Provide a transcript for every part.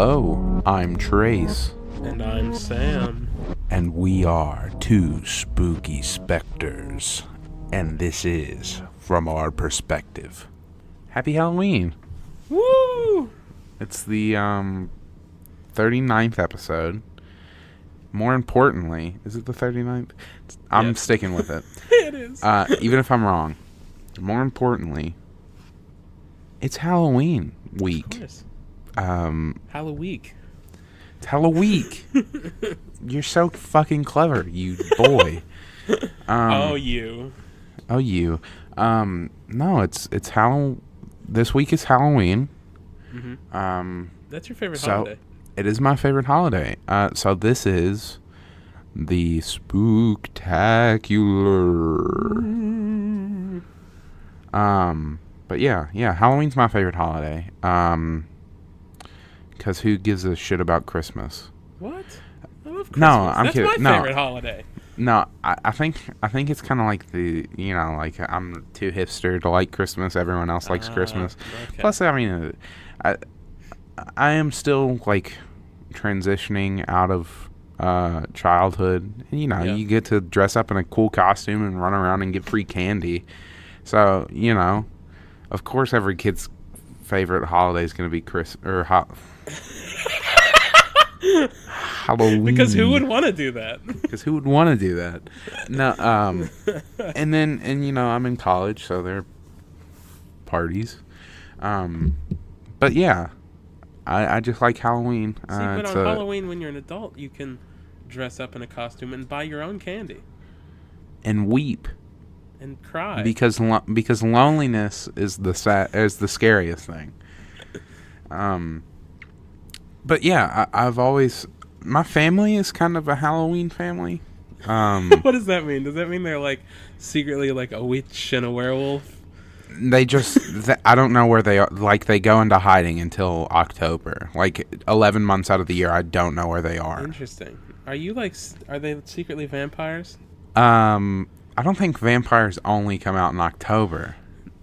Hello, I'm Trace, And I'm Sam. and we are two spooky specters, and this is From Our Perspective. Happy Halloween! Woo! It's the 39th episode. More importantly, is it the 39th? I'm Yes. sticking with it. It is. Even if I'm wrong. More importantly, it's Halloween week. Of course. It's Halloween. Halloween. You're so fucking clever, you boy. Oh, you. Oh, you. No, it's Halloween. This week is Halloween. Mm-hmm. That's your favorite so holiday. it is my favorite holiday. So this is the Spooktacular. But yeah, Halloween's my favorite holiday. Because who gives a shit about Christmas? What? I love Christmas. No, I'm That's kidding. my No. favorite holiday. No, I think it's kind of like like I'm too hipster to like Christmas. Everyone else likes Christmas. Okay. Plus, I mean, I am still like transitioning out of childhood. And, Yeah. you get to dress up in a cool costume and run around and get free candy. So, of course, every kid's favorite holiday is going to be Halloween. Because who would want to do that? Because who would want to do that? No, and I'm in college, so there are parties. But yeah, I just like Halloween. See, but on Halloween, when you're an adult, you can dress up in a costume and buy your own candy and weep and cry. because loneliness is the scariest thing. But yeah, I've always, my family is kind of a Halloween family. What does that mean? Does that mean they're like secretly like a witch and a werewolf? They just, I don't know where they are. Like, they go into hiding until October. Like, 11 months out of the year, I don't know where they are. Interesting. Are they secretly vampires? I don't think vampires only come out in October.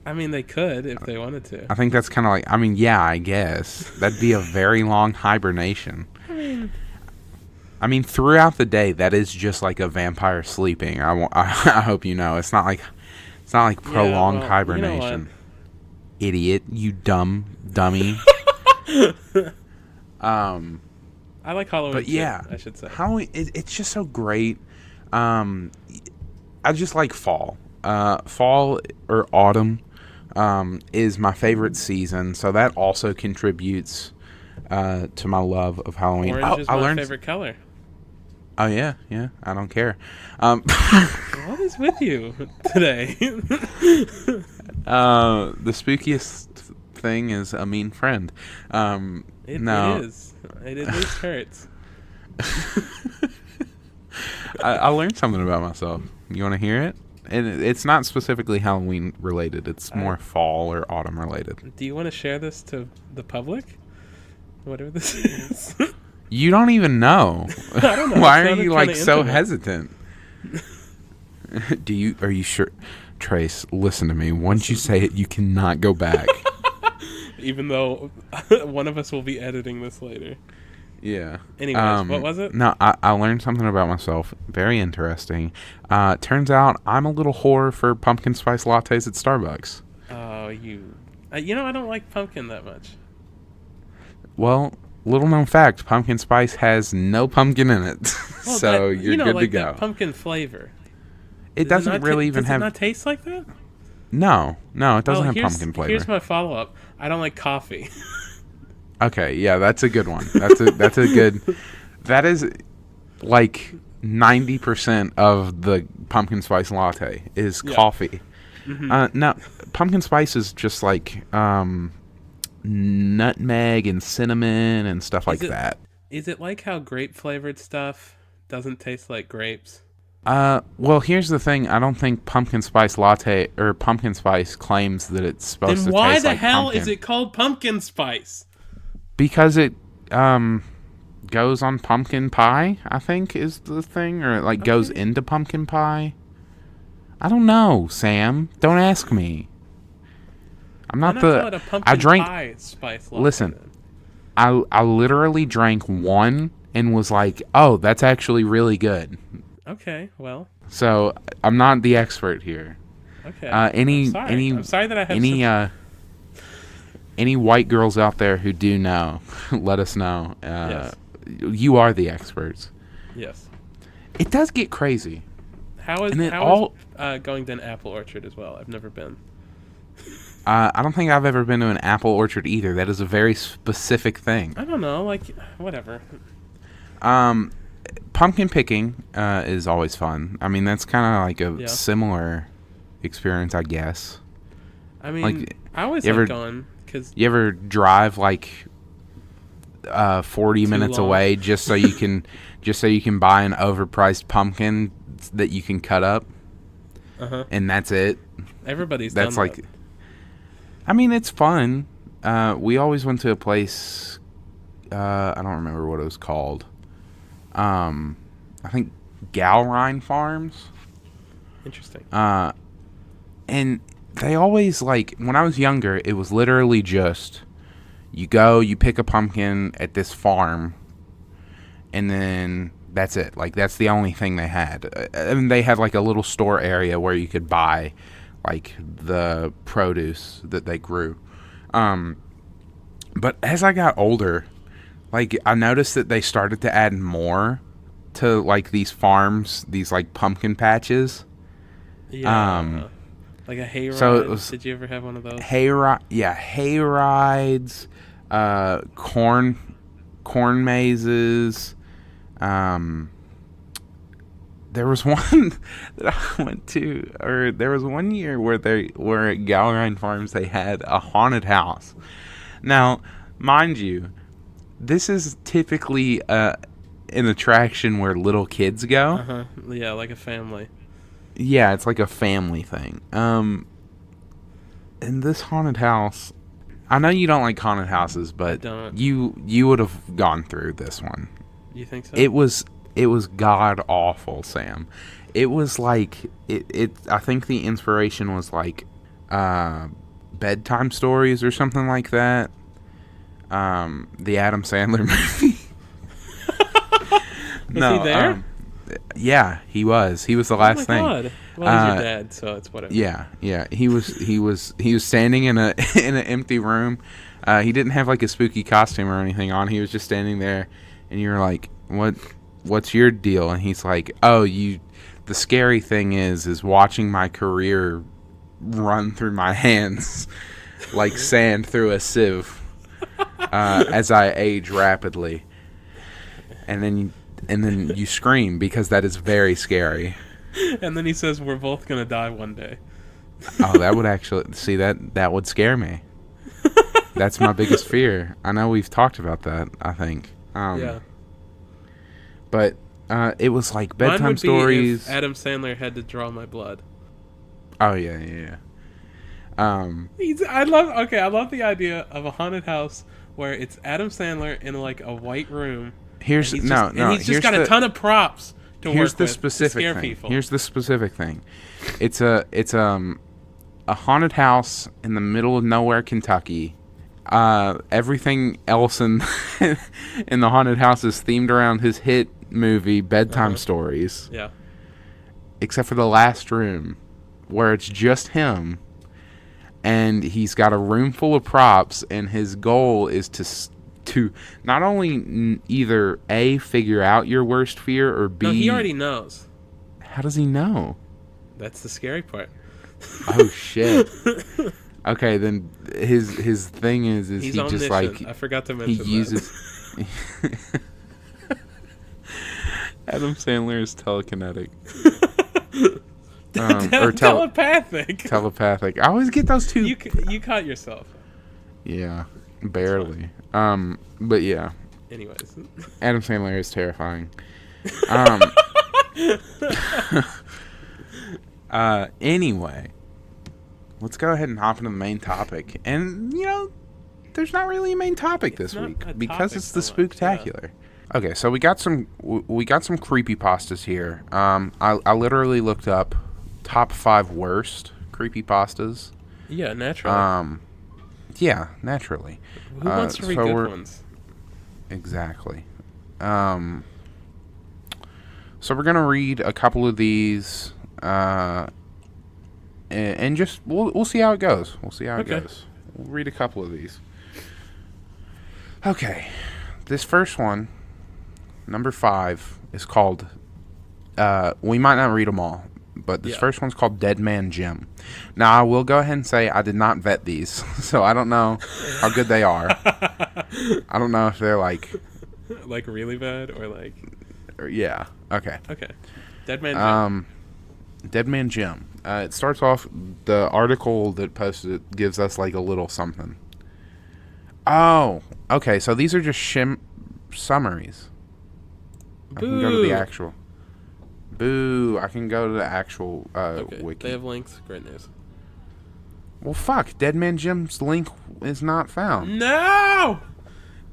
I mean, they could if they wanted to. I think that's kind of like, yeah, I guess. That'd be a very long hibernation. I mean, throughout the day, that is just like a vampire sleeping. I hope you know. It's not like prolonged hibernation. You know what? Idiot, you dummy. I like Halloween. But yeah, too, I should say Halloween. It's just so great. I just like fall. Fall or autumn is my favorite season, so that also contributes to my love of Halloween. Orange is my favorite color. Oh yeah, I don't care. What is with you today? The spookiest thing is a mean friend. It is. It at least hurts. I learned something about myself. You want to hear it? And it's not specifically Halloween related. It's more fall or autumn related. Do you want to share this to the public? Whatever this is. You don't even know. I don't know. Why are you like so intimate. hesitant? Are you sure? Trace, listen to me. Once you say it, you cannot go back. Even though one of us will be editing this later. Yeah. Anyways, what was it? No, I learned something about myself. Very interesting. Turns out I'm a little whore for pumpkin spice lattes at Starbucks. Oh, you I don't like pumpkin that much. Well, little known fact, pumpkin spice has no pumpkin in it. Well, So you're good like to go. That pumpkin flavor. It doesn't really even have... Does it not taste like that? No, it doesn't have pumpkin flavor. Here's my follow-up. I don't like coffee. Okay, yeah, that's a good one. That's a good... That is like 90% of the pumpkin spice latte is coffee. Mm-hmm. No, pumpkin spice is just like nutmeg and cinnamon and stuff like that. Is it like how grape-flavored stuff doesn't taste like grapes? Well, here's the thing. I don't think pumpkin spice latte or pumpkin spice claims that it's supposed to taste like pumpkin. Then why the hell is it called pumpkin spice? Because it goes on pumpkin pie, I think is the thing, or it like goes into pumpkin pie. I don't know, Sam. Don't ask me. I'm not Why not call it a pumpkin I drink pie spice latte, Listen. then? I literally drank one and was like, oh, that's actually really good. Okay, well. So I'm not the expert here. Okay. Any I'm sorry that I have any any white girls out there who do know, let us know. Yes. You are the experts. Yes. It does get crazy. How is going to an apple orchard as well? I've never been. I don't think I've ever been to an apple orchard either. That is a very specific thing. I don't know, like whatever. Pumpkin picking is always fun. I mean, that's kind of like a similar experience, I guess. I mean, like, I always like going because you ever drive like 40 minutes away just so you can buy an overpriced pumpkin that you can cut up, and that's it. Everybody's that's done like. That. I mean, it's fun. We always went to a place. I don't remember what it was called. I think Galrine Farms. Interesting. And they always, like, when I was younger, it was literally just you go, you pick a pumpkin at this farm, and then that's it. Like, that's the only thing they had. And they had like a little store area where you could buy like the produce that they grew. But as I got older, like, I noticed that they started to add more to like these farms, these like pumpkin patches. Yeah. Like a hayride. So it was, did you ever have one of those? Hayrides, corn mazes. There was one that I went to, or there was one year where at Galrine Farms they had a haunted house. Now, mind you, this is typically an attraction where little kids go. Yeah, like a family. Yeah, it's like a family thing. And this haunted house, I know you don't like haunted houses, but you would have gone through this one. You think so? It was god awful, Sam. It was like it I think the inspiration was like bedtime stories or something like that. The Adam Sandler movie. Was he there? Yeah, he was. He was the last thing. Oh my God. Well, he's your dad, so it's whatever. Yeah. He was standing in an empty room. He didn't have like a spooky costume or anything on. He was just standing there, and you were like, What's your deal? And he's like, oh, the scary thing is watching my career run through my hands like sand through a sieve as I age rapidly. And then you scream because that is very scary. And then he says, we're both going to die one day. Oh, that would actually, see, that would scare me. That's my biggest fear. I know we've talked about that, I think. Yeah. But it was like bedtime Mine would stories. Be if Adam Sandler had to draw my blood. Oh yeah. I love the idea of a haunted house where it's Adam Sandler in like a white room. He's just got a ton of props to here's work the with specific to scare thing. people. Here's the specific thing. It's a haunted house in the middle of nowhere, Kentucky. Everything else in in the haunted house is themed around his hit movie Bedtime Stories. Yeah. Except for the last room, where it's just him, and he's got a room full of props, and his goal is to not only either A, figure out your worst fear, or B... No, he already knows. How does he know? That's the scary part. Oh, shit. Okay, then his thing is he's he just omniscient. like... I forgot to mention he uses... Adam Sandler is telekinetic. Or telepathic. Telepathic. I always get those two. You caught yourself. Yeah, barely. But yeah. Anyways, Adam Sandler is terrifying. Anyway, let's go ahead and hop into the main topic. And there's not really a main topic this week because it's the Spooktacular. Yeah. Okay, so we got some creepypastas here. I literally looked up top 5 worst creepypastas. Yeah, naturally. Yeah, naturally. Who wants to read good ones? Exactly. So we're gonna read a couple of these, and just we'll see how it goes. We'll see how it Okay. goes. We'll read a couple of these. Okay, this first one, number 5, is called. We might not read them all, but this first one's called Dead Man Jim. Now I will go ahead and say I did not vet these, so I don't know how good they are. I don't know if they're like really bad or like. yeah. Okay. Okay. Dead Man Jim. Dead Man Jim. It starts off, the article that posted it gives us like a little something. Oh, okay. So these are just summaries. I can go to the actual. Boo! I can go to the actual Okay. wiki. They have links. Great news. Well, fuck. Dead Man Jim's link is not found. No!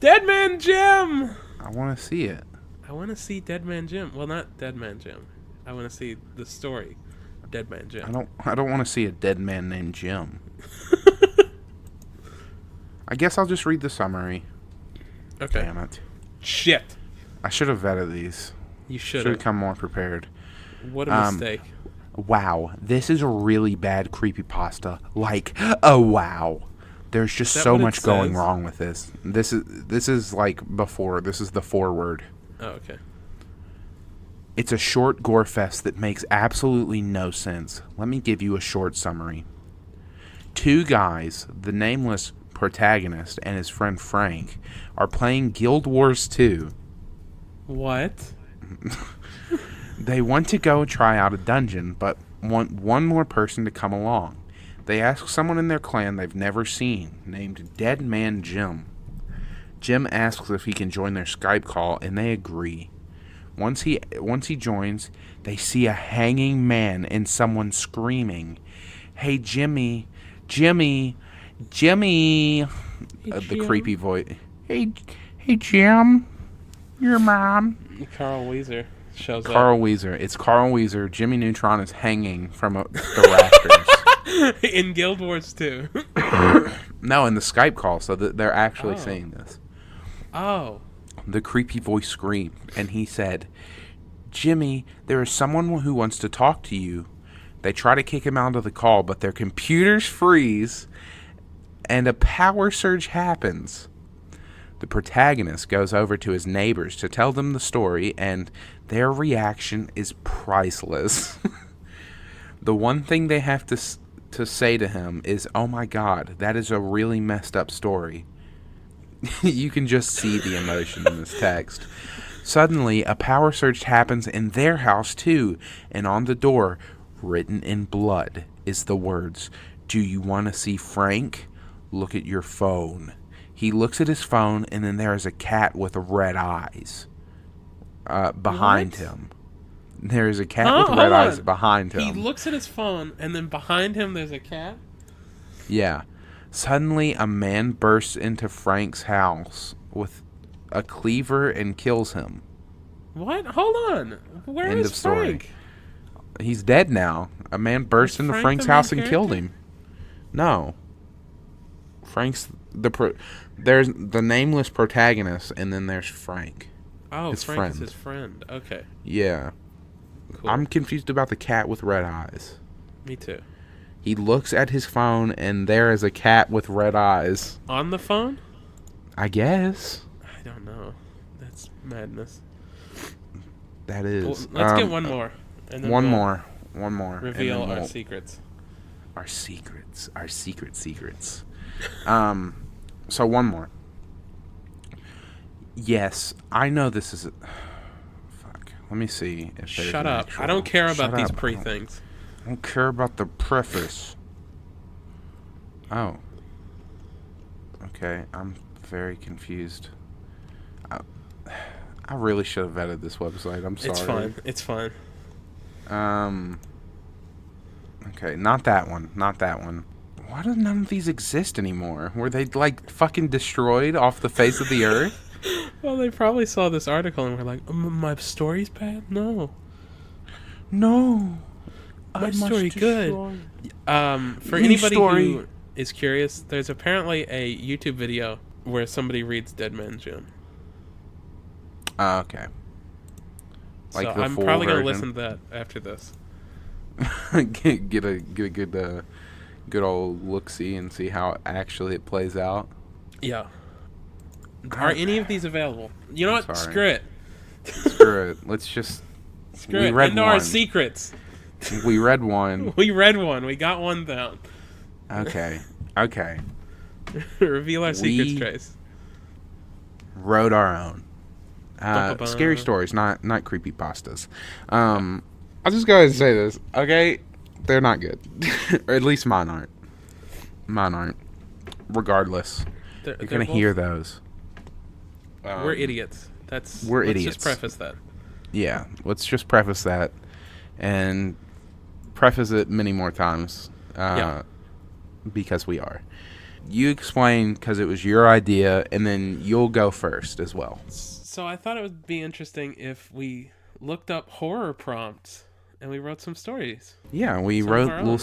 Dead Man Jim! I want to see it. I want to see Dead Man Jim. Well, not Dead Man Jim. I want to see the story. Dead Man Jim. I don't want to see a dead man named Jim. I guess I'll just read the summary. Okay. Damn it. Shit. I should have vetted these. You should Should have have. come more prepared. What a mistake. Wow, this is a really bad creepypasta. Like, oh wow. There's just so much going wrong with this. This is like before. This is the foreword. Oh, okay. It's a short gore fest that makes absolutely no sense. Let me give you a short summary. 2 guys, the nameless protagonist and his friend Frank, are playing Guild Wars 2. What? They want to go try out a dungeon, but want one more person to come along. They ask someone in their clan they've never seen, named Dead Man Jim. Jim asks if he can join their Skype call, and they agree. Once he joins, they see a hanging man and someone screaming, "Hey, Jimmy, Jimmy, Jimmy!" The creepy voice. Hey, Jim, your mom. Carl Weezer shows Carl Weezer. It's Carl Weezer. Jimmy Neutron is hanging from the rafters. In Guild Wars 2. No, in the Skype call, so that they're actually seeing this. Oh. The creepy voice screamed, and he said, "Jimmy, there is someone who wants to talk to you." They try to kick him out of the call, but their computers freeze, and a power surge happens. The protagonist goes over to his neighbors to tell them the story, and their reaction is priceless. The one thing they have to say to him is, "Oh my God, that is a really messed up story." You can just see the emotion in this text. Suddenly, a power surge happens in their house too, and on the door, written in blood, is the words, "Do you want to see Frank? Look at your phone." He looks at his phone, and then there is a cat with red eyes behind him. There is a cat with red eyes behind him. He looks at his phone, and then behind him there's a cat? Yeah. Suddenly, a man bursts into Frank's house with a cleaver and kills him. What? Hold on. Where End is of story. Frank? He's dead now. A man burst into Frank's house and killed him. No. Frank's there's the nameless protagonist, and then there's Frank. Oh, his Frank friend. is his friend. Okay. Yeah. Cool. I'm confused about the cat with red eyes. Me too. He looks at his phone, and there is a cat with red eyes. On the phone? I guess. I don't know. That's madness. That is. Well, let's get one more. And then One we'll more. Reveal and then our secrets. Our secrets. Our secrets. So one more. Yes, I know this is... Fuck. Let me see if there's Shut an up. actual... I don't care about Shut these up. pre-things. I don't care about the preface. Oh. Okay, I'm very confused. I really should have vetted this website. I'm sorry. It's fine. Okay, not that one. Why do none of these exist anymore? Were they, like, fucking destroyed off the face of the earth? Well, they probably saw this article and were like, my story's bad? No. No. My story good. For anybody who is curious, there's apparently a YouTube video where somebody reads Dead Man Jim. Okay. Like So the I'm full probably gonna version. listen to that after this. get a good old look see and see how actually it plays out. Yeah. Are any of these available? You know I'm what? sorry. Screw it. Screw it. Let's just. Screw We it. read Into our one. secrets. We read one. We read one. We got one down. Okay. Okay. Reveal our secrets, We Trace. wrote our own. Bum-ba-bum. Scary stories, not creepypastas. I'll just go ahead and say this, okay? They're not good. Or at least mine aren't. Mine aren't. Regardless. You're going to hear those. We're idiots. We're let's idiots. Just preface that. Yeah, let's just preface that. And preface it many more times. Because we are. You explain because it was your idea, and then you'll go first as well. So I thought it would be interesting if we looked up horror prompts and we wrote some stories. Yeah, we Some wrote of our own.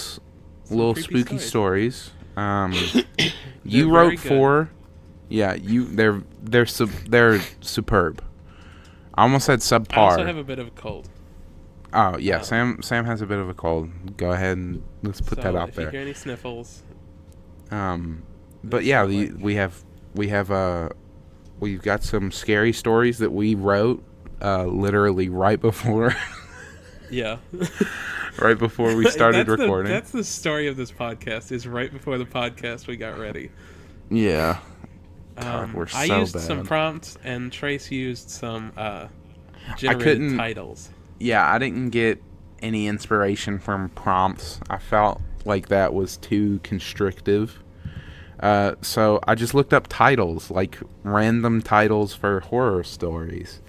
little creepy spooky stories. You They're wrote very good. 4. Yeah, they're superb. I almost said subpar. I also have a bit of a cold. Oh yeah, Sam has a bit of a cold. Go ahead and let's put that out if there. you hear any sniffles, but yeah, we've got some scary stories that we wrote literally right before yeah. right before we started recording. That's the story of this podcast. Is right before the podcast we got ready. Yeah. God, we're I so used bad. some prompts and Trace used some generated titles. Yeah, I didn't get any inspiration from prompts. I felt like that was too constrictive. So I just looked up titles, like random titles for horror stories,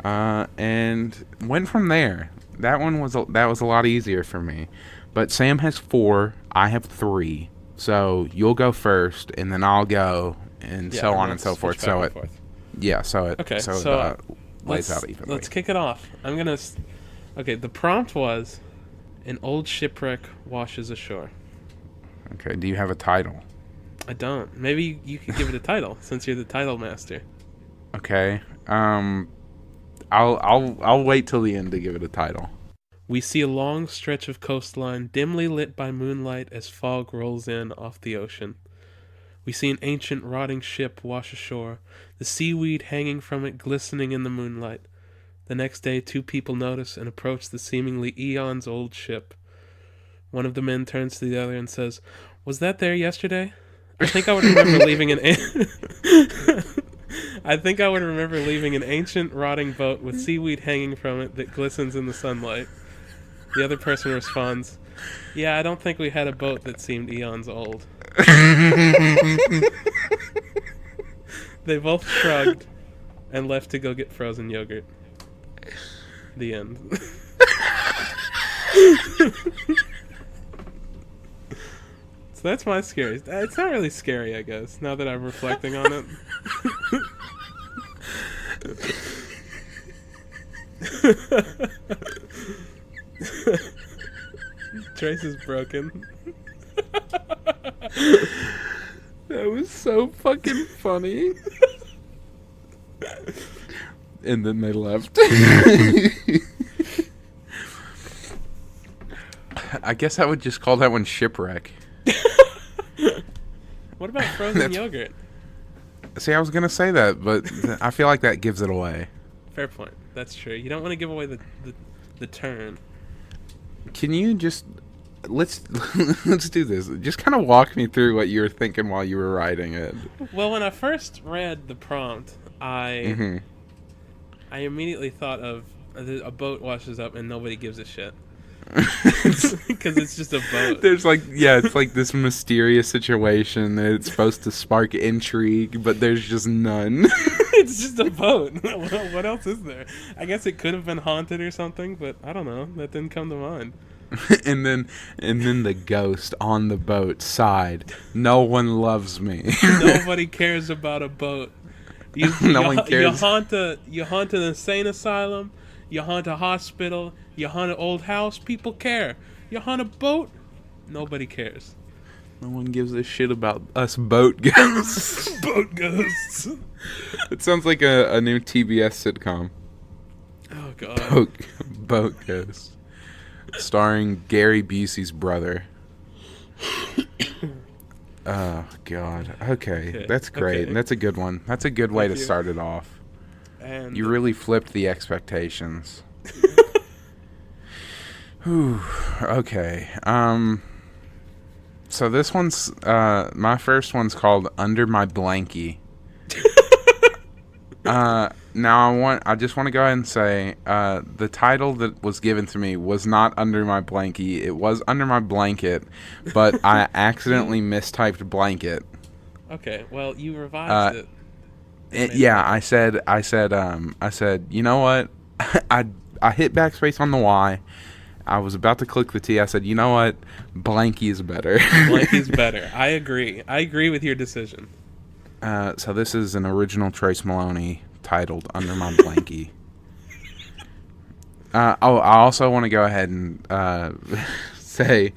and went from there. That was a lot easier for me. But Sam has 4, I have 3. So you'll go first, and then I'll go, and so on and so forth. So it lays out evenly. Let's kick it off. Okay, the prompt was, an old shipwreck washes ashore. Okay, do you have a title? I don't. Maybe you could give it a title since you're the title master. Okay. I'll wait till the end to give it a title. We see a long stretch of coastline dimly lit by moonlight as fog rolls in off the ocean. We see an ancient rotting ship wash ashore, the seaweed hanging from it glistening in the moonlight. The next day, 2 people notice and approach the seemingly eons-old ship. One of the men turns to the other and says, "Was that there yesterday? I think I would remember leaving an ancient rotting boat with seaweed hanging from it that glistens in the sunlight." The other person responds, "Yeah, I don't think we had a boat that seemed eons old." They both shrugged and left to go get frozen yogurt. The end. So that's my scary. It's not really scary, I guess, now that I'm reflecting on it. Trace is broken. That was so fucking funny. And then they left. I guess I would just call that one shipwreck. What about frozen yogurt? See, I was going to say that, but I feel like that gives it away. Fair point. That's true. You don't want to give away the turn. Can you just... Let's do this. Just kind of walk me through what you were thinking while you were writing it. Well, when I first read the prompt, I immediately thought of a boat washes up and nobody gives a shit. Because it's just a boat. There's it's like this mysterious situation that it's supposed to spark intrigue, but there's just none. It's just a boat. What else is there? I guess it could have been haunted or something, but I don't know. That didn't come to mind. and then the ghost on the boat sighed. No one loves me. Nobody cares about a boat. No one cares. You haunt an insane asylum. You haunt a hospital. You haunt an old house. People care. You haunt a boat. Nobody cares. No one gives a shit about us boat ghosts. Boat ghosts. It sounds like a new TBS sitcom. Oh god. Boat Ghosts. Starring Gary Busey's brother. Oh god. Okay. That's great. Okay. That's a good one. That's a good way Thank to you. start it off. And You really flipped the expectations. Whew. Okay. So this one's my first one's called Under My Blankie. Now I just want to go ahead and say the title that was given to me was not Under My Blankie. It was Under My Blanket, but I accidentally mistyped blanket. okay, well you revised it. I said, you know what? I hit backspace on the Y. I was about to click the T. I said, you know what? Blankie is better. Blankie's better. I agree. I agree with your decision. So this is an original Trace Maloney titled Under My Blankie. I also want to go ahead and say,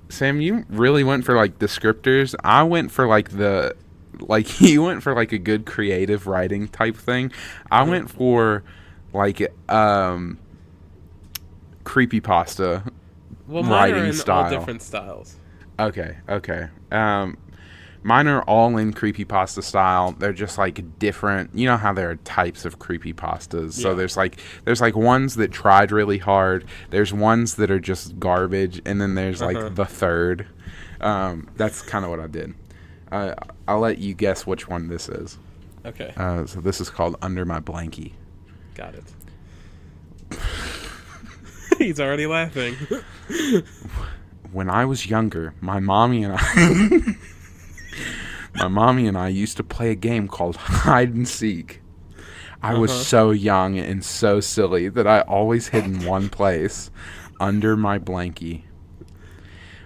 Sam, you really went for like descriptors. I went for you went for like a good creative writing type thing. I went for like creepypasta Well, mine writing are in style. all different styles. Okay. Mine are all in creepypasta style. They're just like different. You know how there are types of creepypastas. So there's like ones that tried really hard. There's ones that are just garbage, and then there's like the third. That's kind of what I did. I'll let you guess which one this is. Okay. So this is called Under My Blankie. Got it. He's already laughing. When I was younger, my mommy and I used to play a game called hide and seek. I was so young and so silly that I always hid in one place, under my blankie.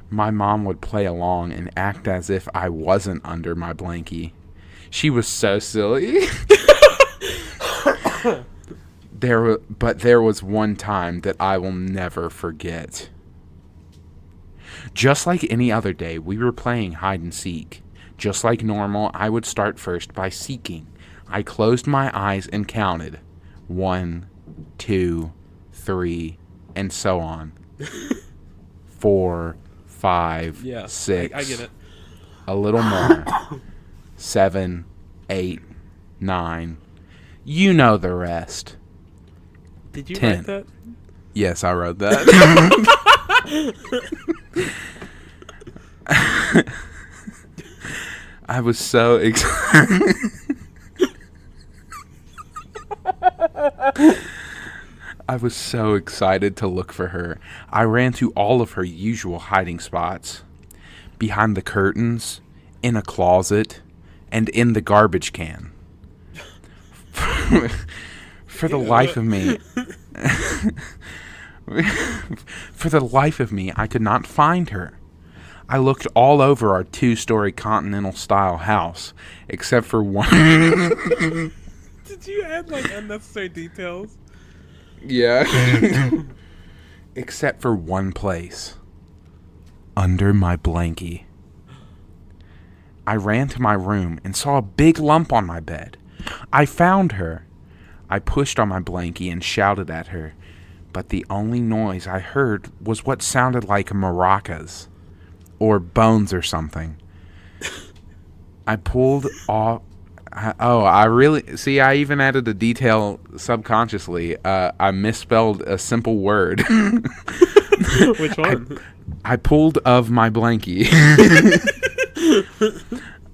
My mom would play along and act as if I wasn't under my blankie. She was so silly. But there was one time that I will never forget. Just like any other day, we were playing hide and seek. Just like normal, I would start first by seeking. I closed my eyes and counted. 1, 2, 3, and so on. 4, 5, 6. I get it. A little more. 7, 8, 9. You know the rest. Did you 10. write that? Yes, I wrote that. I was so excited. I was so excited to look for her. I ran to all of her usual hiding spots. Behind the curtains, in a closet, and in the garbage can. For the life of me... For the life of me, I could not find her. I looked all over our 2-story continental-style house, except for one... Did you add, like, unnecessary details? Yeah. Except for one place. Under my blankie. I ran to my room and saw a big lump on my bed. I found her. I pushed on my blankie and shouted at her, but the only noise I heard was what sounded like maracas. Or bones or something. I pulled off... I even added a detail subconsciously. I misspelled a simple word. Which one? I pulled of my blankie.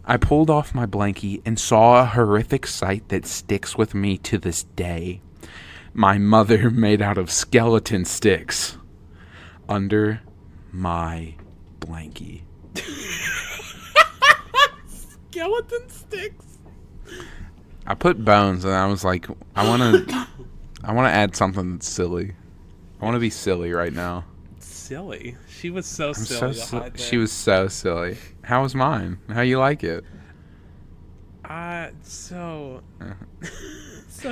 I pulled off my blankie and saw a horrific sight that sticks with me to this day. My mother made out of skeleton sticks. Under my blankie. Skeleton sticks? I put bones and I was like, I want to add something that's silly. I want to be silly right now. Silly. She was so silly to hide She was so silly. How was mine? How you like it? So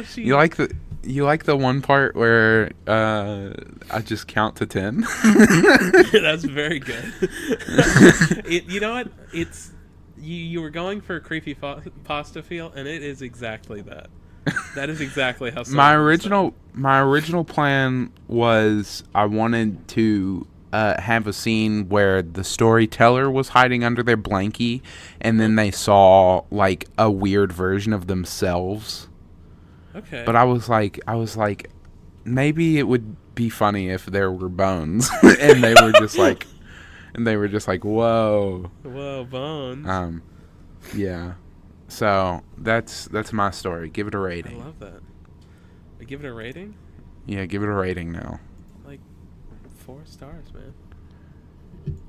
she... You like the You like the one part where I just count to 10? That's very good. You know what? It's you were going for a creepy pasta feel, and it is exactly that. That is exactly how. My original plan was I wanted to have a scene where the storyteller was hiding under their blankie, and then they saw like a weird version of themselves. Okay. But I was like, maybe it would be funny if there were bones, and they were just like, whoa, bones. Yeah. So that's my story. Give it a rating. I love that. I give it a rating. Yeah, give it a rating now. Like 4 stars, man.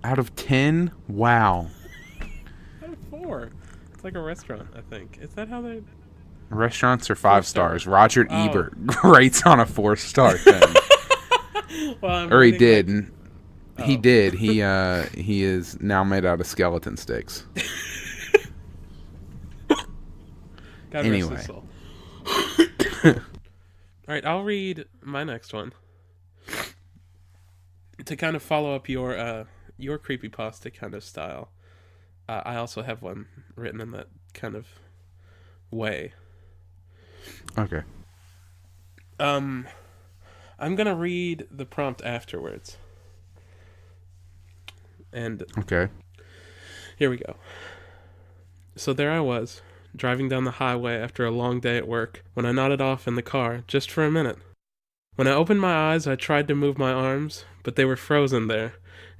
Out of 10? Wow. Out of 4. It's like a restaurant, I think. Is that how they? Restaurants are 5 stars. Roger Oh. Ebert rates on a 4-star thing. Well, Or he did. He Oh. did. He is now made out of skeleton sticks. God Anyway. rest his soul. All right, I'll read my next one to kind of follow up your creepypasta kind of style. I also have one written in that kind of way. Okay. I'm gonna read the prompt afterwards, and Okay. here we go. So there I was, driving down the highway after a long day at work, when I nodded off in the car, just for a minute. When I opened my eyes, I tried to move my arms, but they were frozen there.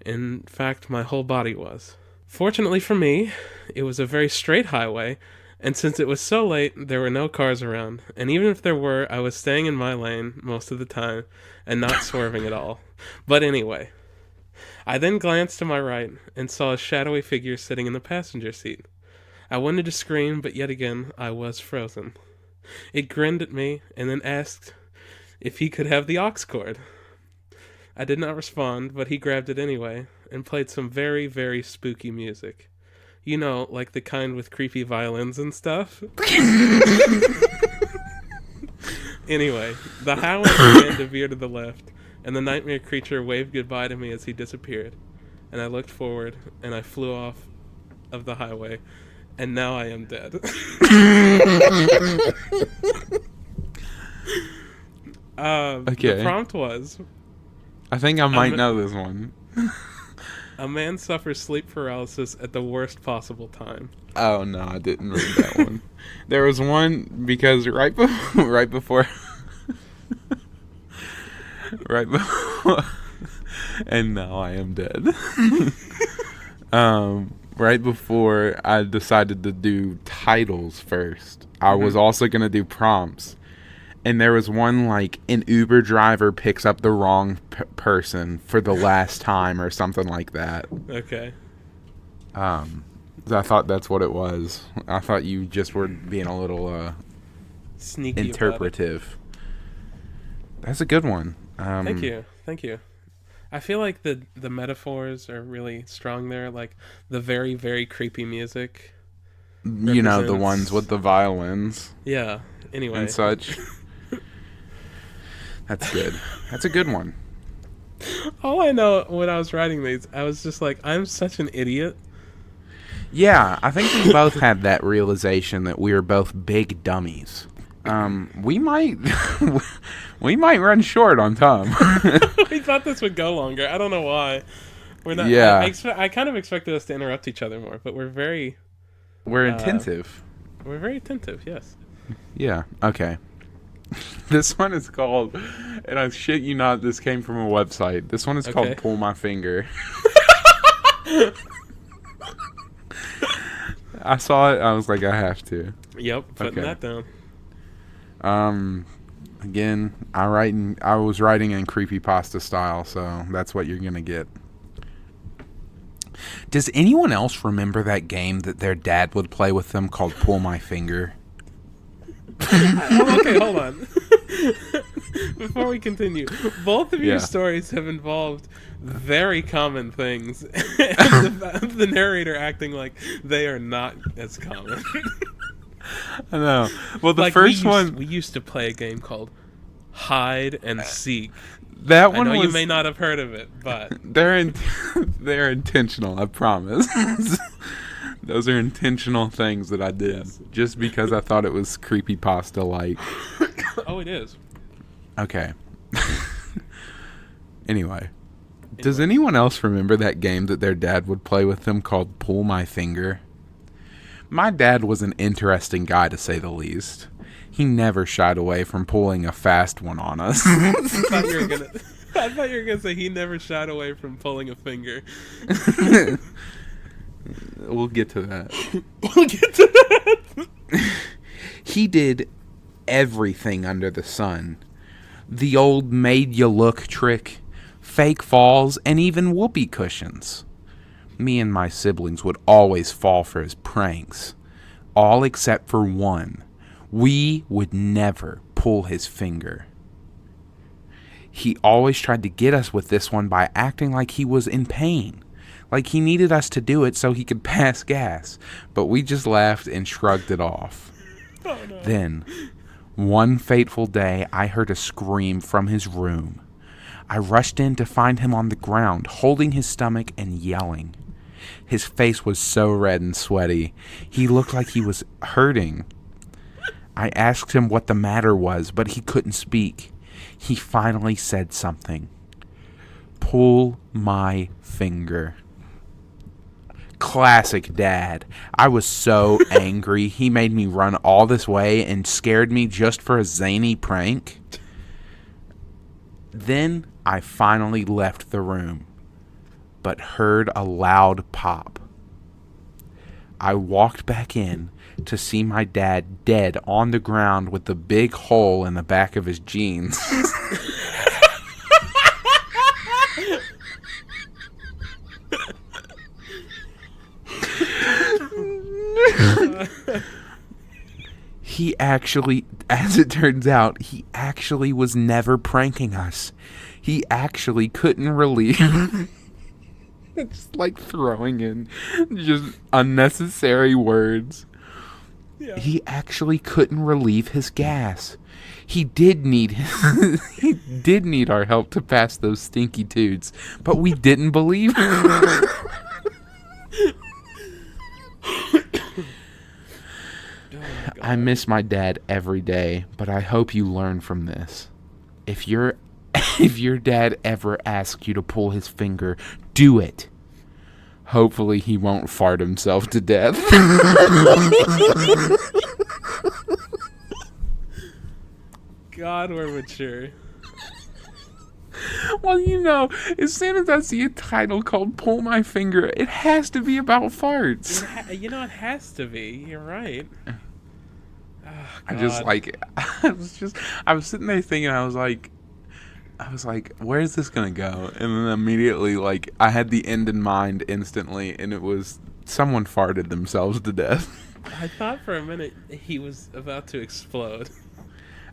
In fact, my whole body was. Fortunately for me, it was a very straight highway, and since it was so late, there were no cars around, and even if there were, I was staying in my lane most of the time, and not swerving at all. But anyway, I then glanced to my right, and saw a shadowy figure sitting in the passenger seat. I wanted to scream, but yet again, I was frozen. It grinned at me, and then asked if he could have the aux cord. I did not respond, but he grabbed it anyway, and played some very, very spooky music. You know, like the kind with creepy violins and stuff. Anyway, the highway began to veer to the left, and the nightmare creature waved goodbye to me as he disappeared. And I looked forward, and I flew off of the highway, and now I am dead. Okay. The prompt was, I think I might know this one. a man suffers sleep paralysis at the worst possible time. Oh no, I didn't read that one. There was one because right before, and now I am dead. Right before I decided to do titles first, I was also gonna do prompts, and there was one like an Uber driver picks up the wrong person for the last time or something like that. Okay. I thought that's what it was. I thought you just were being a little Sneaky interpretive. That's a good one. Thank you. I feel like the metaphors are really strong there, like the very, very creepy music. You know, the represents- ones with the violins Yeah. Anyway. and such. That's good. That's a good one. All I know when I was writing these, I was just like, I'm such an idiot. Yeah, I think we both had that realization that we were both big dummies. We might run short on time. We thought this would go longer. I don't know why. We're not. Yeah. I kind of expected us to interrupt each other more, but we're very attentive. We're very attentive. Yes. Yeah. Okay. This one is called, and I shit you not, this came from a website. This one is called Pull My Finger. I saw it. I was like, I have to. Yep. Putting that down. Again, I was writing in creepypasta style, so that's what you're gonna get. Does anyone else remember that game that their dad would play with them called Pull My Finger? Okay, hold on. Before we continue, both of your Yeah. stories have involved very common things, and the narrator acting like they are not as common. I know. Well, the Like, first one. we used to play a game called hide and seek. That I one know was. you may not have heard of it, but They're intentional. I promise. Those are intentional things that I did Yes. just because I thought it was creepypasta like. oh, it is. Okay. Anyway, does anyone else remember that game that their dad would play with them called Pull My Finger? My dad was an interesting guy, to say the least. He never shied away from pulling a fast one on us. I thought you were gonna say he never shied away from pulling a finger. We'll get to that. We'll get to that. He did everything under the sun. The old made you look trick, fake falls, and even whoopee cushions. Me and my siblings would always fall for his pranks. All except for one. We would never pull his finger. He always tried to get us with this one by acting like he was in pain. Like he needed us to do it so he could pass gas. But we just laughed and shrugged it off. Oh, no. Then, one fateful day, I heard a scream from his room. I rushed in to find him on the ground, holding his stomach and yelling. His face was so red and sweaty. He looked like he was hurting. I asked him what the matter was, but he couldn't speak. He finally said something. Pull my finger. Classic dad. I was so angry. He made me run all this way and scared me just for a zany prank. Then I finally left the room, but heard a loud pop. I walked back in to see my dad dead on the ground with the big hole in the back of his jeans. He actually, as it turns out, he actually was never pranking us. He actually couldn't relieve... It's like throwing in just unnecessary words. Yeah. He actually couldn't relieve his gas. He did need he did need our help to pass those stinky toots, but we didn't believe him. I miss my dad every day, but I hope you learn from this. If your dad ever asks you to pull his finger, do it. Hopefully he won't fart himself to death. God, we're mature. Well, you know, as soon as I see a title called Pull My Finger, it has to be about farts. It has to be. You're right. Oh, I just like, I was sitting there thinking, I was like, where's this gonna go? And then immediately, like, I had the end in mind instantly, and it was someone farted themselves to death. I thought for a minute he was about to explode.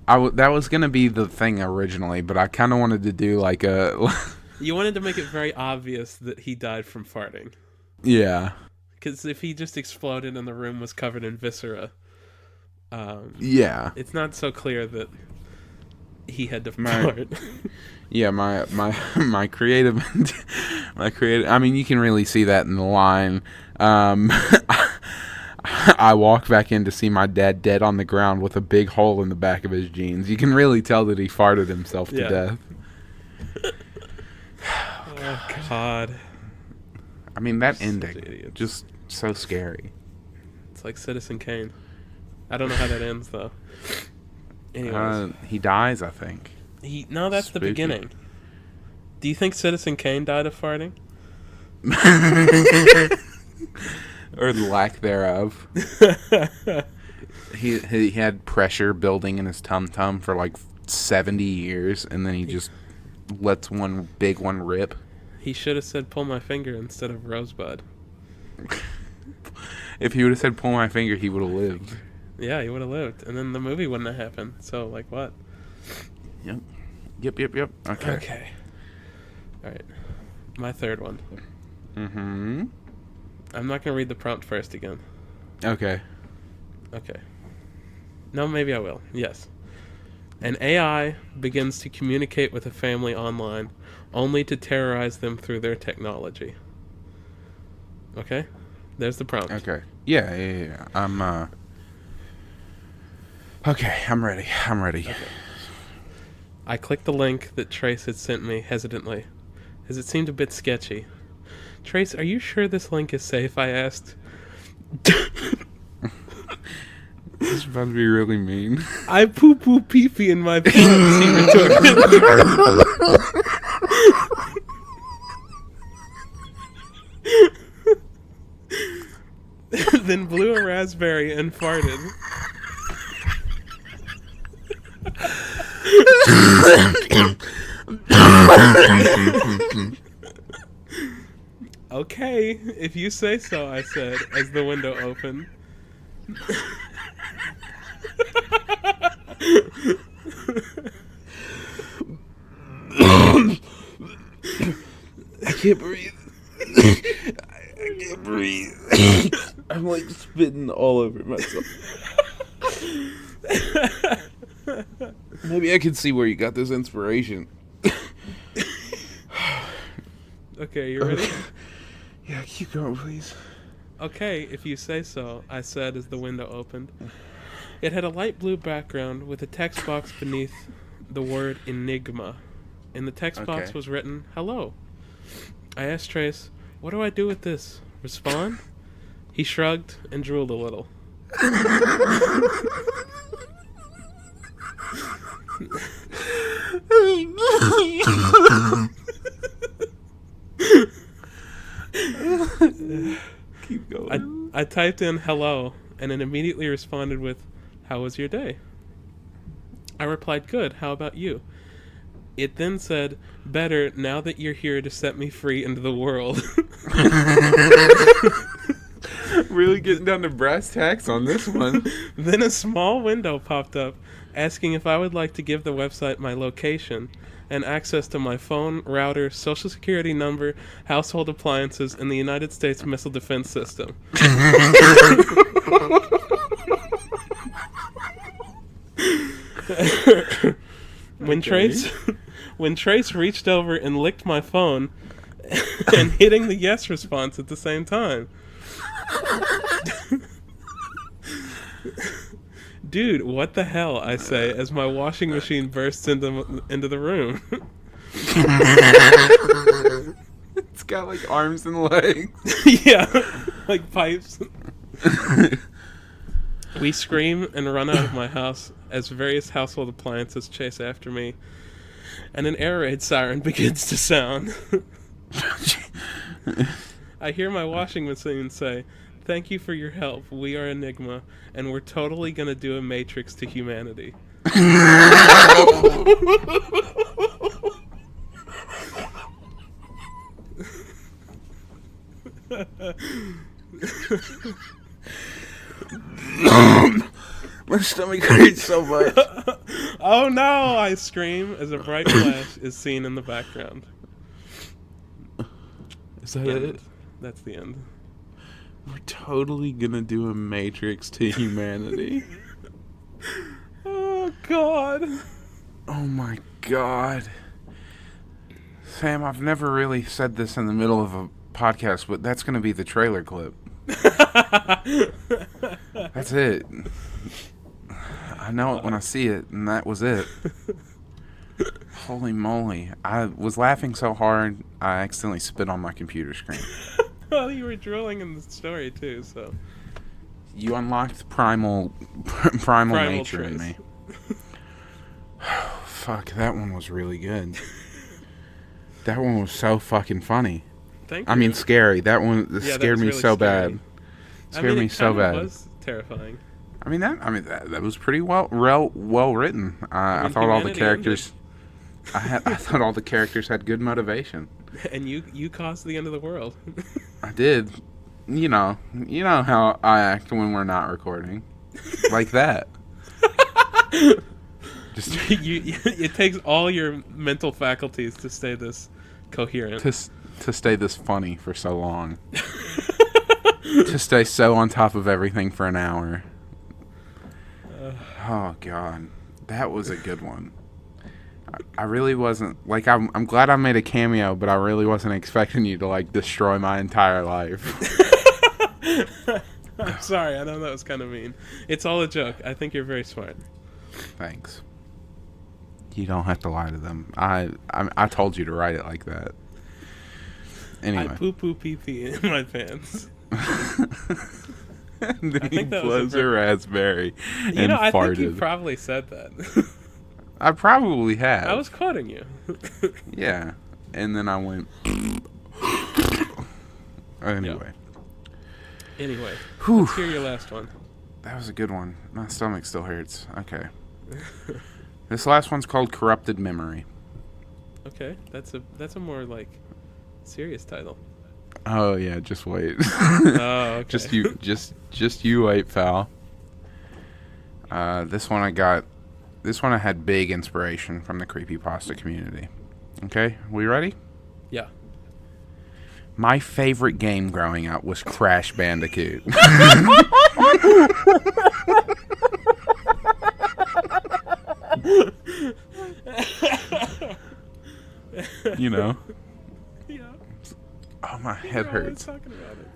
That was gonna be the thing originally, but I kind of wanted to do like a. You wanted to make it very obvious that he died from farting. Yeah. Because if he just exploded and the room was covered in viscera, yeah, it's not so clear that he had to fart. Yeah, my creative, I mean, you can really see that in the line. I walked back in to see my dad dead on the ground with a big hole in the back of his jeans. You can really tell that he farted himself to death. Oh, God. I mean, that Such ending, idiots. just so scary. It's like Citizen Kane. I don't know how that ends, though. Anyways. He dies, I think. No, that's the Spooky. beginning. Do you think Citizen Kane died of farting? Or the lack thereof. He had pressure building in his tum-tum for like 70 years, and then he just lets one big one rip. He should have said pull my finger instead of rosebud. If he would have said pull my finger, he would have lived. Yeah, he would have lived. And then the movie wouldn't have happened. So, like, what? Yep. Okay. Alright. My third one. Mm-hmm. I'm not going to read the prompt first again. Okay. Okay. No, maybe I will. Yes. An AI begins to communicate with a family online, only to terrorize them through their technology. Okay? There's the prompt. Okay. Yeah. Okay, I'm ready. Okay. I clicked the link that Trace had sent me hesitantly, as it seemed a bit sketchy. Trace, are you sure this link is safe? I asked. This is about to be really mean. I poo-poo pee-pee in my pants, he retorted. Then blew a raspberry and farted. Okay, if you say so, I said, as the window opened. I can't breathe. I can't breathe. I'm like spitting all over myself. Maybe I can see where you got this inspiration. Okay, you ready? Yeah, keep going, please. Okay, if you say so, I said as the window opened. It had a light blue background with a text box beneath the word Enigma. In the text box was written, "Hello." I asked Trace, "What do I do with this? Respond?" He shrugged and drooled a little. Keep going. I typed in "hello" and it immediately responded with, "How was your day?" I replied, "Good, how about you?" It then said, "Better now that you're here to set me free into the world." Really getting down to brass tacks on this one. Then a small window popped up asking if I would like to give the website my location and access to my phone, router, social security number, household appliances, and the United States Missile Defense System. When Trace reached over and licked my phone and hitting the yes response at the same time. Dude, what the hell, I say, as my washing machine bursts into the room. It's got like arms and legs. Yeah, like pipes. We scream and run out of my house as various household appliances chase after me, and an air raid siren begins to sound. I hear my washing machine say, "Thank you for your help. We are Enigma, and we're totally gonna do a Matrix to humanity." My stomach hurts so much. Oh no! I scream as a bright flash is seen in the background. Is that it? That's the end. We're totally gonna do a Matrix to humanity. Oh god. Oh my god. Sam, I've never really said this in the middle of a podcast, but that's gonna be the trailer clip. That's it. I know it when I see it, and that was it. Holy moly. I was laughing so hard, I accidentally spit on my computer screen. Well, you were drooling in the story, too, so... You unlocked primal nature in me. Fuck, that one was really good. That one was so fucking funny. Thank you. I mean, scary. That one scared me really so scary. bad. Scared me so bad. It was terrifying. That was pretty well written. I thought all the characters. I thought all the characters had good motivation. And you caused the end of the world. I did. You know how I act when we're not recording, like that. Just it takes all your mental faculties to stay this coherent. To stay this funny for so long. To stay so on top of everything for an hour. Oh god. That was a good one. I really wasn't like I'm glad I made a cameo, but I really wasn't expecting you to like destroy my entire life. I'm sorry. I know that was kind of mean. It's all a joke. I think you're very smart. Thanks. You don't have to lie to them. I told you to write it like that. Anyway. I poo pee pee in my pants. And then I think that was was a raspberry and You know, I farted. think you probably said that. I probably have. I was quoting you. Yeah. And then I went. Anyway. Anyway, Whew. let's hear your last one. That was a good one. My stomach still hurts. Okay. This last one's called Corrupted Memory. Okay, that's a more like serious title. Oh yeah, just wait. Oh, okay. Just you wait, pal. This one I had big inspiration from the creepypasta community. Okay, we ready? Yeah. My favorite game growing up was Crash Bandicoot. You know? Yeah. Oh, my head We're always hurts. talking about it.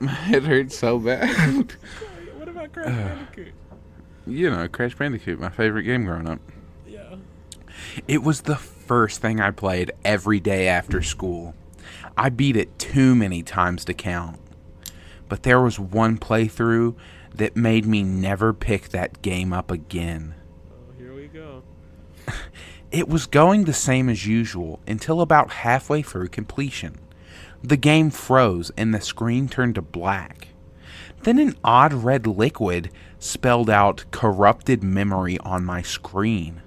My head hurts so bad. What about Crash Bandicoot? You know, Crash Bandicoot, my favorite game growing up. Yeah. It was the first thing I played every day after school. I beat it too many times to count. But there was one playthrough that made me never pick that game up again. Oh, here we go. It was going the same as usual until about halfway through completion. The game froze and the screen turned to black. Then an odd red liquid spelled out corrupted memory on my screen.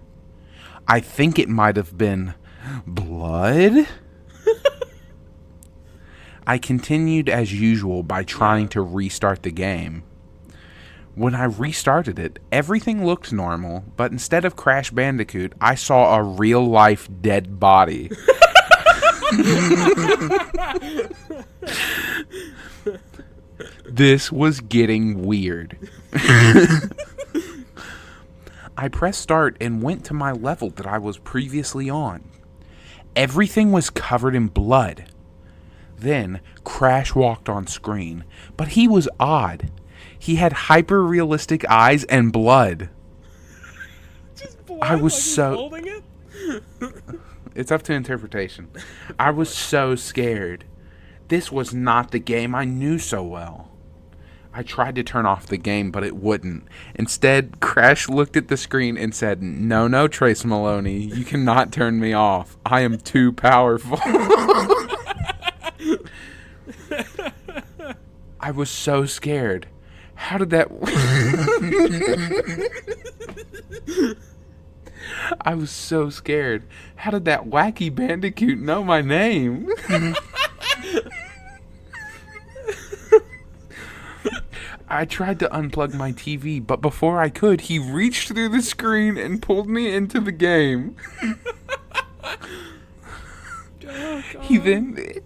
I think it might have been blood? I continued as usual by trying to restart the game. When I restarted it, everything looked normal, but instead of Crash Bandicoot, I saw a real-life dead body. This was getting weird. I pressed start and went to my level that I was previously on. Everything was covered in blood. Then Crash walked on screen, but he was odd. He had hyper-realistic eyes and blood. Just blood, I was like he's so- holding it? It's up to interpretation. I was so scared. This was not the game I knew so well. I tried to turn off the game, but it wouldn't. Instead, Crash looked at the screen and said, No, Trace Maloney, you cannot turn me off. I am too powerful. I was so scared. How did that... I was so scared. How did that wacky bandicoot know my name? I tried to unplug my TV, but before I could, he reached through the screen and pulled me into the game. Oh, God.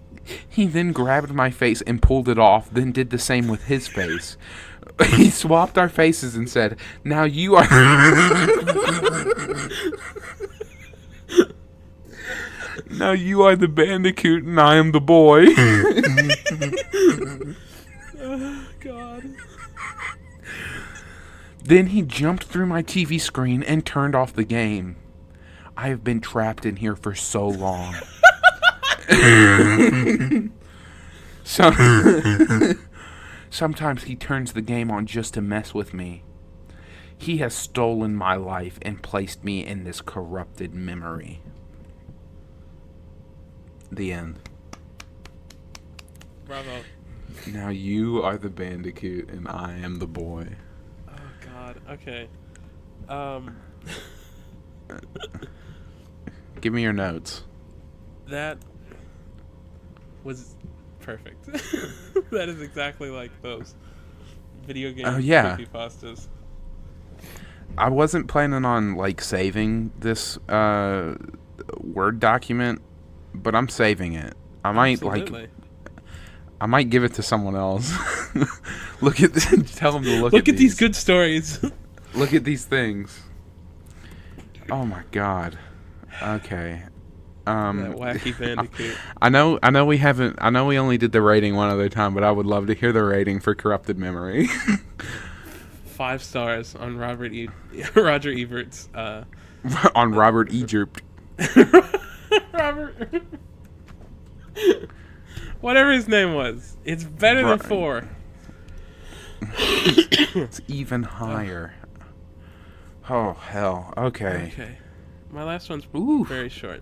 He then grabbed my face and pulled it off, then did the same with his face. He swapped our faces and said, Now you are... Now you are the bandicoot and I am the boy. Oh, God. Then he jumped through my TV screen and turned off the game. I have been trapped in here for so long. Sometimes he turns the game on just to mess with me. He has stolen my life and placed me in this corrupted memory. The end. Bravo. Now you are the bandicoot and I am the boy. Oh, God. Okay. Give me your notes. That was perfect. That is exactly like those video game creepypastas. I wasn't planning on like saving this Word document, but I'm saving it. I might give it to someone else. Look at this, tell them to look at these good stories. Look at these things. Oh my god. Okay. That wacky bandicoot. I know we only did the rating one other time, but I would love to hear the rating for Corrupted Memory. 5 stars on Roger Ebert's. On Robert Egypt. Robert. Whatever his name was. It's better than 4. It's even higher. Oh, hell. Okay. Okay. My last one's very short.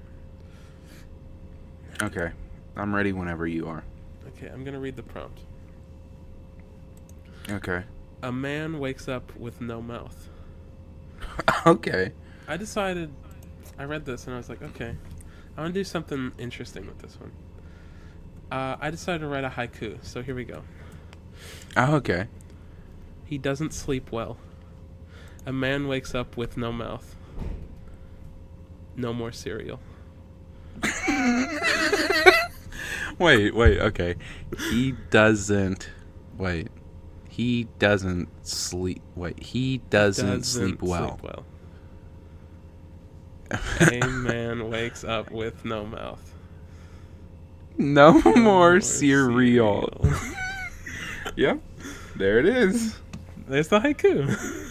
Okay. I'm ready whenever you are. Okay, I'm going to read the prompt. Okay. A man wakes up with no mouth. Okay. I read this and I was like, okay, I want to do something interesting with this one. I decided to write a haiku, so here we go. Oh, okay. He doesn't sleep well. A man wakes up with no mouth. No more cereal. Wait, okay. He doesn't sleep. He doesn't sleep well. A man wakes up with no mouth. No more cereal. Yep. There it is. There's the haiku.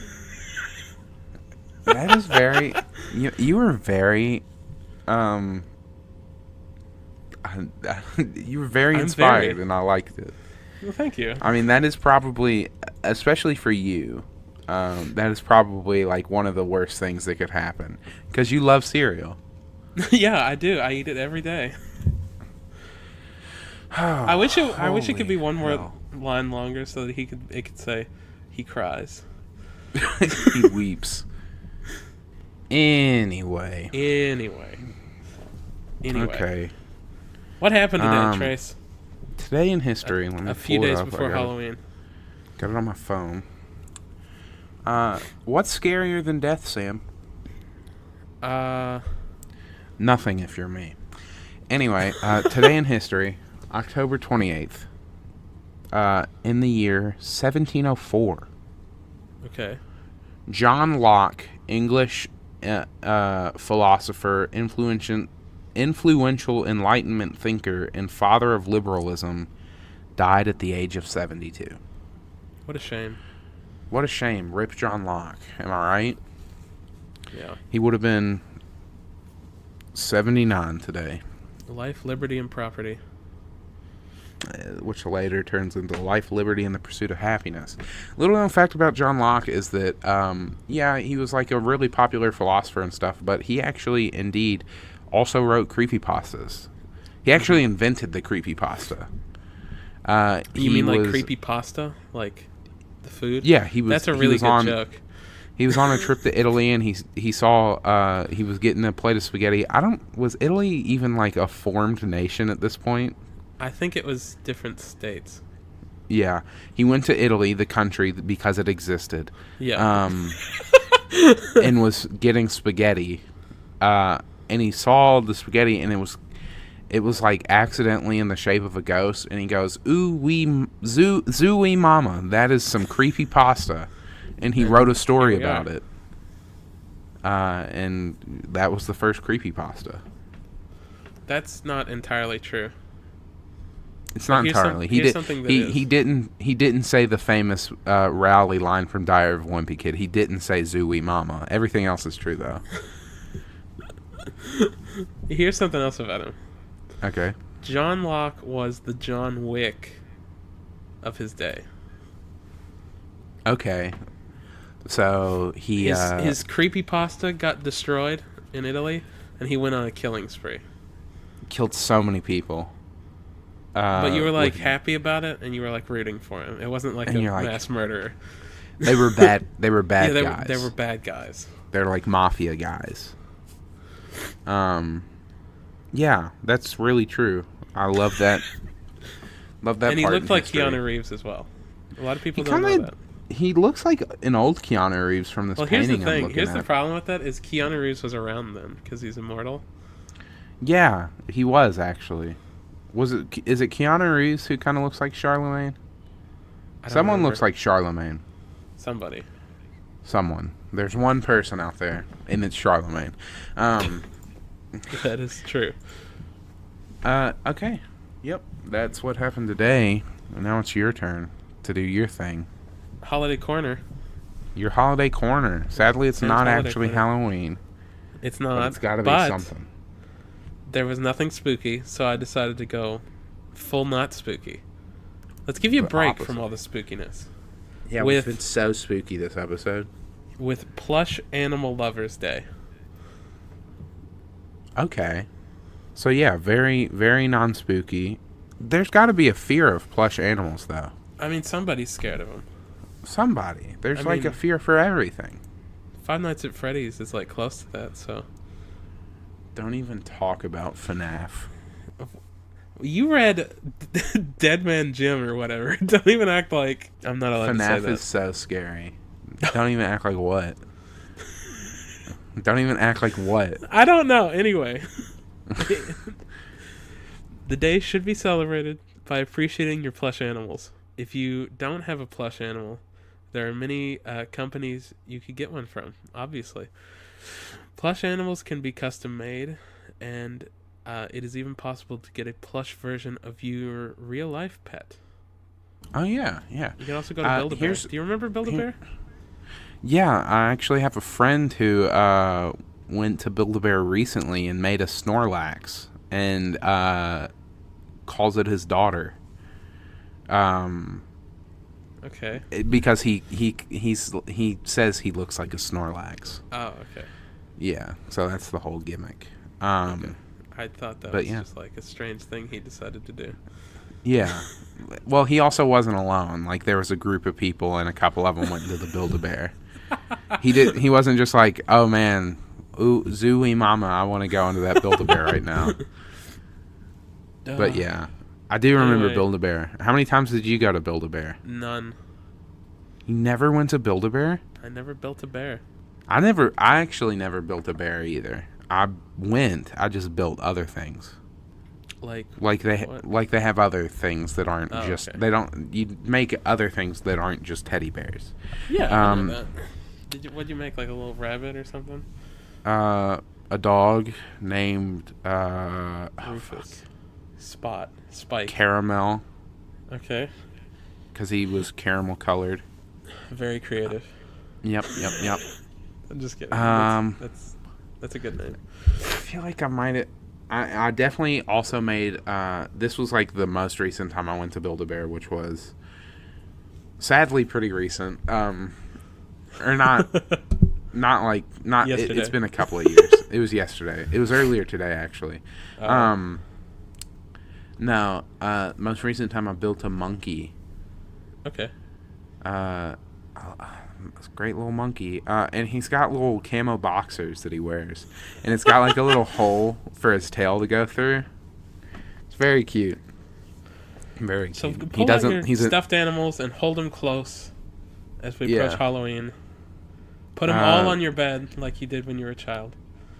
That is very... You were very... you were very inspired, and I liked it. Well, thank you. I mean, that is probably, especially for you, that is probably like one of the worst things that could happen. Because you love cereal. Yeah, I do. I eat it every day. I wish it could be one more line longer so that it could say he cries. He weeps. Anyway. Okay. What happened today, Trace? Today in history. A few days before Halloween. Got it on my phone. What's scarier than death, Sam? Nothing if you're me. Anyway, today in history, October 28th, in the year 1704. Okay. John Locke, English philosopher, influential Enlightenment thinker, and father of liberalism, died at the age of 72. What a shame. What a shame. Rip John Locke. Am I right? Yeah. He would have been 79 today. Life, liberty, and property. Which later turns into life, liberty, and the pursuit of happiness. Little known fact about John Locke is that, he was like a really popular philosopher and stuff, but he actually, indeed, also wrote creepypastas. He actually invented the creepypasta. You mean like creepypasta? Like the food? Yeah, he was. That's a really good joke. He was on a trip to Italy, and he saw he was getting a plate of spaghetti. Was Italy even like a formed nation at this point? I think it was different states. Yeah, he went to Italy, the country, because it existed. Yeah. And was getting spaghetti, and he saw the spaghetti, and it was like accidentally in the shape of a ghost, and he goes, "Ooh wee, zoo wee mama, that is some creepy pasta," and he wrote a story about it. And that was the first creepy pasta. That's not entirely true. It's not entirely. He didn't say the famous Rowley line from Diary of a Wimpy Kid. He didn't say "Zooey Mama." Everything else is true, though. Here's something else about him. Okay. John Locke was the John Wick of his day. Okay. So his creepypasta got destroyed in Italy, and he went on a killing spree. Killed so many people. But you were like happy about it, and you were like rooting for him. It wasn't like a mass murderer. They were bad. They were bad guys. They were bad guys. They're like mafia guys. Yeah, that's really true. I love that. Love that. And he part looked in like history. Keanu Reeves as well. A lot of people don't know that. He looks like an old Keanu Reeves from this painting. Here's the thing. I'm looking Here's at. the problem with that is Keanu Reeves was around then because he's immortal. Yeah, he was actually. Is it Keanu Reeves who kind of looks like Charlemagne? Someone looks like Charlemagne. Somebody. Someone. There's one person out there, and it's Charlemagne. That is true. Okay. Yep. That's what happened today. And now it's your turn to do your thing. Holiday corner. Your holiday corner. Sadly, it's Sam's not holiday actually corner. Halloween. It's not. But it's got to be but something. there was nothing spooky, so I decided to go full not spooky. Let's give you a The break opposite. from all the spookiness. Yeah, with- we've been so spooky this episode. With Plush Animal Lovers Day. Okay. So yeah, very, very non-spooky. There's got to be a fear of plush animals, though. I mean, somebody's scared of them. Somebody. There's I like mean- a fear for everything. Five Nights at Freddy's is like close to that, so. Don't even talk about FNAF. You read Dead Man Jim or whatever. Don't even act like I'm not allowed to say FNAF that. is so scary. Don't even act like what? Don't even act like what? I don't know. Anyway. The day should be celebrated by appreciating your plush animals. If you don't have a plush animal, there are many companies you could get one from, obviously. Plush animals can be custom made, and it is even possible to get a plush version of your real life pet. Oh yeah, yeah. You can also go to Build-A-Bear. Do you remember Build-A-Bear? Yeah, I actually have a friend who went to Build-A-Bear recently and made a Snorlax and calls it his daughter. Okay. Because he says he looks like a Snorlax. Oh, okay. Yeah, so that's the whole gimmick. Okay. I thought that but was yeah. just like a strange thing he decided to do. Yeah. Well, he also wasn't alone. Like, there was a group of people, and a couple of them went to the Build-A-Bear. He wasn't just like, oh man, ooh, Zooey Mama, I want to go into that Build-A-Bear right now. But yeah, I do remember Anyway. Build-A-Bear. How many times did you go to Build-A-Bear? None. You never went to Build-A-Bear? I never built a bear. I actually never built a bear either. I just built other things. Like Like they what? have other things that aren't Oh, just okay. you make other things that aren't just teddy bears. Yeah, I know Um, that. What'd you make, like a little rabbit or something? A dog named Rufus. Spike. Caramel, Okay. because he was caramel colored. Very creative. Yep. I'm just kidding. That's a good name. I feel like I might have. I definitely also made. This was like the most recent time I went to Build-A-Bear, which was sadly pretty recent. Or not. Not. Yesterday. It's been a couple of years. It was yesterday. It was earlier today, actually. No. Most recent time I built a monkey. Okay. This great little monkey, and he's got little camo boxers that he wears, and it's got like a little hole for his tail to go through. It's very cute. Very So cute. pull out your stuffed animals and hold them close as we approach Yeah. Halloween. Put them all on your bed like you did when you were a child.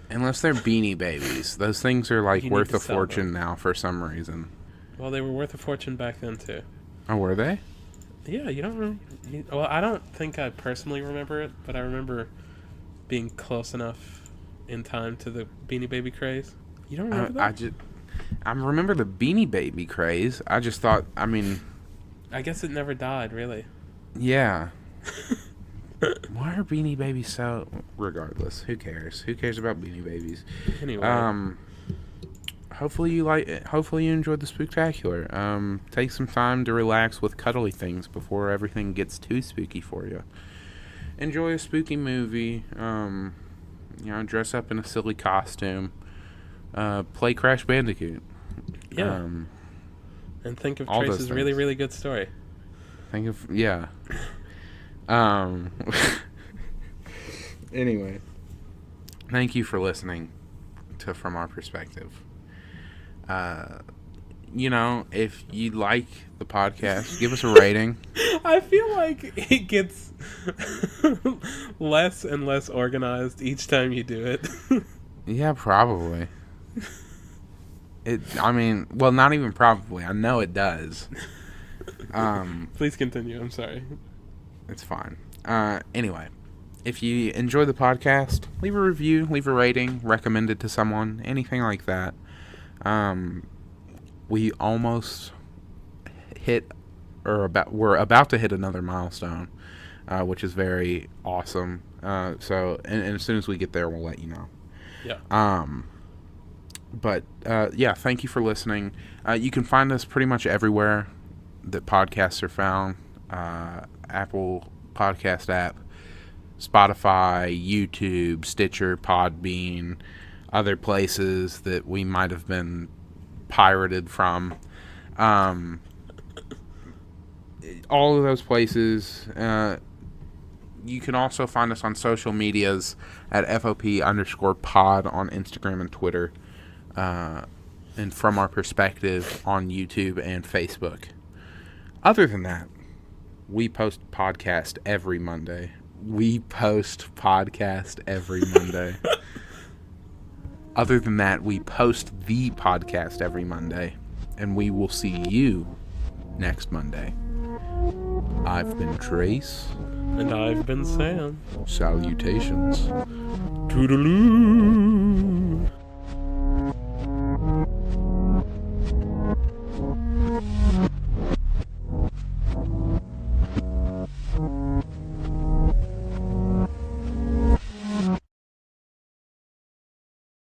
Unless they're Beanie Babies, those things are like You need worth to a sell fortune them. now for some reason. Well, they were worth a fortune back then too. Oh, were they? Yeah, you don't remember? Well, I don't think I personally remember it, but I remember being close enough in time to the Beanie Baby craze. You don't remember that? I remember the Beanie Baby craze. I just thought, I mean, I guess it never died, really. yeah. Why are Beanie Babies so? Regardless, who cares? Who cares about Beanie Babies? Anyway. Hopefully you like it. Hopefully you enjoyed the Spooktacular. Take some time to relax with cuddly things before everything gets too spooky for you. Enjoy a spooky movie. Dress up in a silly costume. Play Crash Bandicoot. Yeah. And think of all those Trace's really, things. really good story. Think of yeah. Anyway, thank you for listening to From Our Perspective. If you like the podcast, give us a rating. I feel like it gets less and less organized each time you do it. Yeah, probably. Not even probably. I know it does. Please continue. I'm sorry. It's fine. Anyway, if you enjoy the podcast, leave a review, leave a rating, recommend it to someone, anything like that. We almost we're about to hit another milestone, which is very awesome. So as soon as we get there, we'll let you know. Yeah. But thank you for listening. You can find us pretty much everywhere that podcasts are found. Apple Podcast app, Spotify, YouTube, Stitcher, Podbean, other places that we might have been pirated from. All of those places. You can also find us on social medias at FOP_pod on Instagram and Twitter. And From Our Perspective on YouTube and Facebook. Other than that, we post podcast every Monday. Other than that, we post the podcast every Monday. And we will see you next Monday. I've been Trace. And I've been Sam. Salutations. Toodaloo.